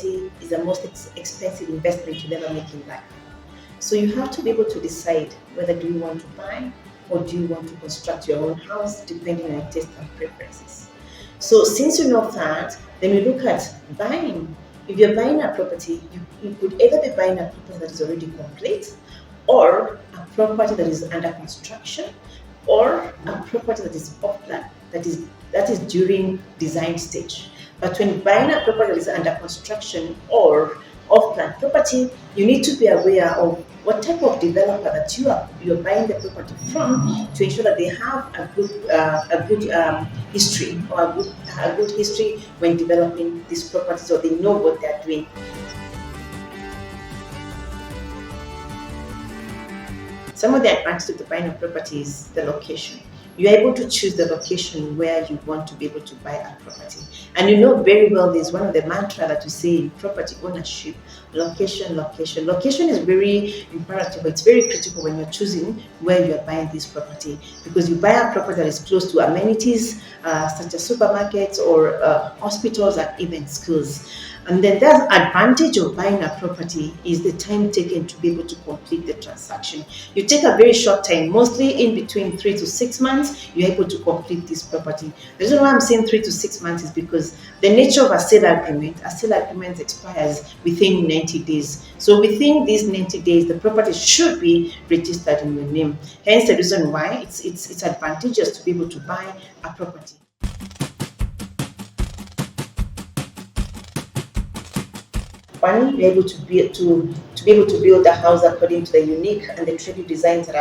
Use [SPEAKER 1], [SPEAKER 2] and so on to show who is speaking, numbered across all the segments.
[SPEAKER 1] property is the most expensive investment you'll ever make in life. So you have to be able to decide whether do you want to buy or do you want to construct your own house depending on your taste and preferences. So since you know that, then we look at buying. If you're buying a property, you could either be buying a property that is already complete or a property that is under construction or a property that is off plan, that is during design stage. But when buying a property that is under construction or off-plan property, you need to be aware of what type of developer that you're buying the property from to ensure that they have a good history or a good history when developing these properties, or they know what they're doing. Some of the advantages of the buying of property is the location. You're able to choose the location where you want to be able to buy a property. And you know very well there's one of the mantra that you say in property ownership: location, location. Location is very imperative. It's very critical when you're choosing where you're buying this property, because you buy a property that is close to amenities such as supermarkets or hospitals and even schools. And then the advantage of buying a property is the time taken to be able to complete the transaction. You take a very short time, mostly in between 3 to 6 months, you're able to complete this property. The reason why I'm saying 3 to 6 months is because the nature of a sale agreement expires within 90 days. So within these 90 days, the property should be registered in your name. Hence the reason why it's advantageous to be able to buy a property. One, you're able to be able to build a house according to the unique and the trendy designs that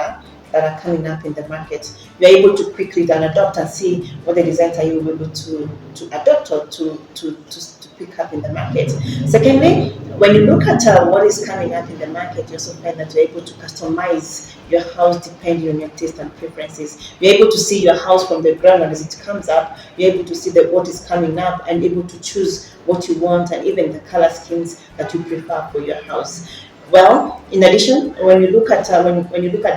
[SPEAKER 1] are coming up in the market. You're able to quickly then adopt and see what the designs are you able to adopt or to pick up in the market. Secondly, when you look at what is coming up in the market, you also find that you're able to customize your house depending on your taste and preferences. You're able to see your house from the ground, and as it comes up, you're able to see what is coming up and able to choose what you want and even the color schemes that you prefer for your house. Well, in addition, when you look at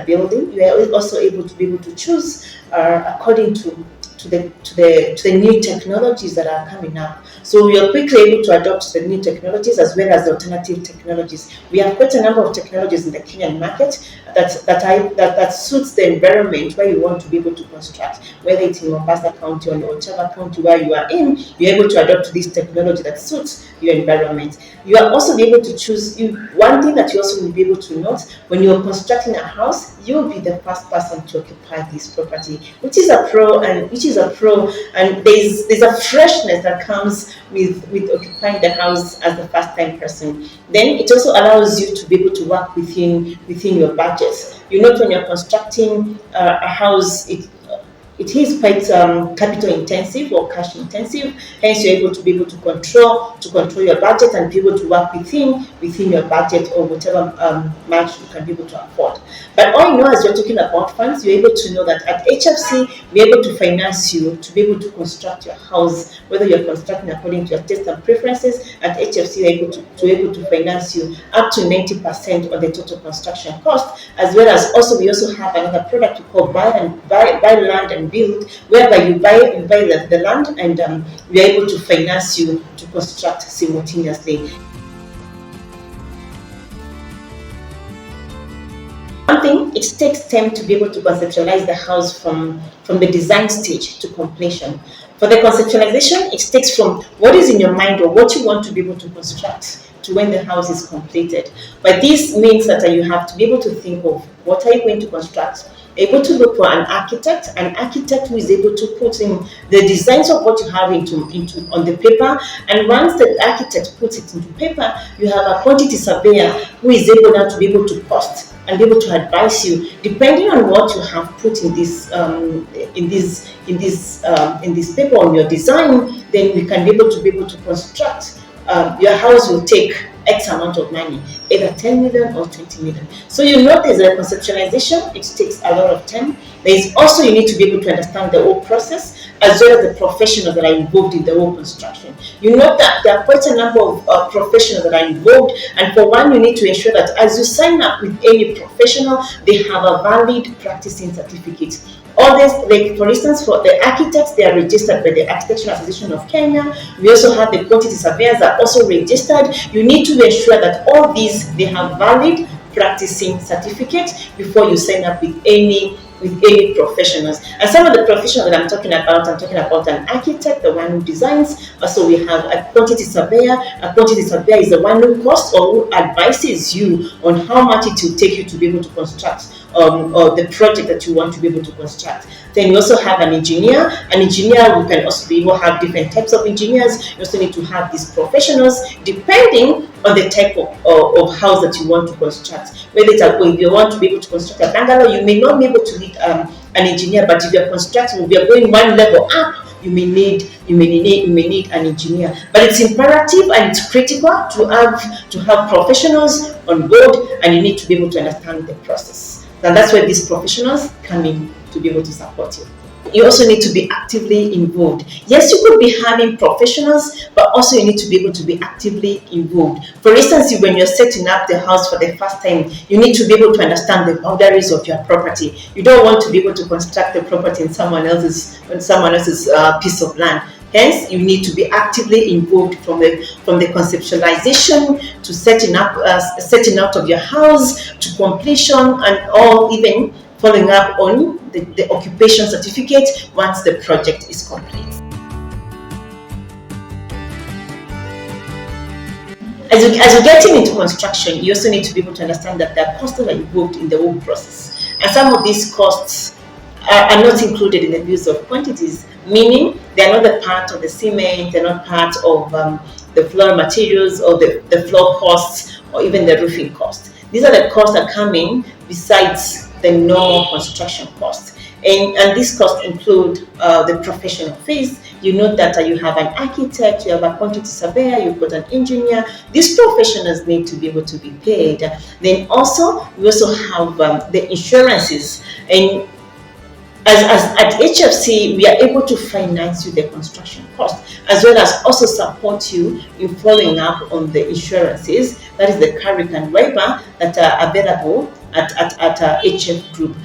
[SPEAKER 1] building, you are also able to choose according to the new technologies that are coming up. So we are quickly able to adopt the new technologies as well as the alternative technologies. We have quite a number of technologies in the Kenyan market that suits the environment where you want to be able to construct, whether it's in Mombasa County or whichever county where you are in. You're able to adopt this technology that suits your environment. You are also be able to choose. One thing that you also will be able to note when you're constructing a house, you'll be the first person to occupy this property, which is a pro, and there's a freshness that comes with occupying the house as the first time person. Then it also allows you to be able to work within your budgets. You know, when you're constructing a house, it is quite capital intensive or cash intensive. Hence, you're able to control your budget and be able to work within your budget or whatever much you can be able to afford. But all in all, as you're talking about funds, you're able to know that at HFC, we're able to finance you to be able to construct your house, whether you're constructing according to your taste and preferences. At HFC, we're able to finance you up to 90% of the total construction cost, as well as we also have another product we call buy land and build, whereby you buy the land and we are able to finance you to construct simultaneously. One thing, it takes time to be able to conceptualize the house from the design stage to completion. For the conceptualization, it takes from what is in your mind or what you want to be able to construct to when the house is completed. But this means that you have to be able to think of what are you going to construct, able to look for an architect who is able to put in the designs of what you have into on the paper. And once the architect puts it into paper, you have a quantity surveyor who is able now to be able to cost and be able to advise you depending on what you have put in this paper on your design. Then we can be able to construct. Your house will take X amount of money, either 10 million or 20 million. So you notice that conceptualization, it takes a lot of time. There is also, you need to be able to understand the whole process as well as the professionals that are involved in the whole construction. You know that there are quite a number of professionals that are involved, and for one, you need to ensure that as you sign up with any professional, they have a valid practicing certificate. All this, like for instance, for the architects, they are registered by the Architectural Association of Kenya. We also have the quantity surveyors that are also registered. You need to ensure that all these, they have valid practicing certificate before you sign up with any professionals. And some of the professionals that I'm talking about an architect, the one who designs. Also, we have a quantity surveyor. A quantity surveyor is the one who costs or who advises you on how much it will take you to be able to construct or the project that you want to be able to construct. Then you also have an engineer. An engineer, we can also be able to have different types of engineers. You also need to have these professionals depending on the type of house that you want to construct. Whether if you want to be able to construct a bungalow, you may not be able to need an engineer, but if you're constructing, if you're going one level up, you may need an engineer. But it's imperative and it's critical to have professionals on board, and you need to be able to understand the process. And that's where these professionals come in to be able to support you. You also need to be actively involved. Yes, you could be having professionals, but also you need to be able to be actively involved. For instance, when you're setting up the house for the first time, you need to be able to understand the boundaries of your property. You don't want to be able to construct the property in someone else's piece of land. Hence, you need to be actively involved from the conceptualization to setting out of your house to completion, and all even following up on the occupation certificate once the project is complete. As you're getting into construction, you also need to be able to understand that there are costs that are involved in the whole process. And some of these costs are not included in the bills of quantities, meaning they are not a part of the cement, they're not part of the floor materials or the floor costs or even the roofing costs. These are the costs that come in besides the normal construction costs. And these costs include the professional fees. You know that you have an architect, you have a quantity surveyor, you've got an engineer. These professionals need to be able to be paid. Then also, we also have the insurances. And as at HFC, we are able to finance you the construction cost, as well as also support you in following up on the insurances. That is the Carrick and Wiper that are available at HF Group.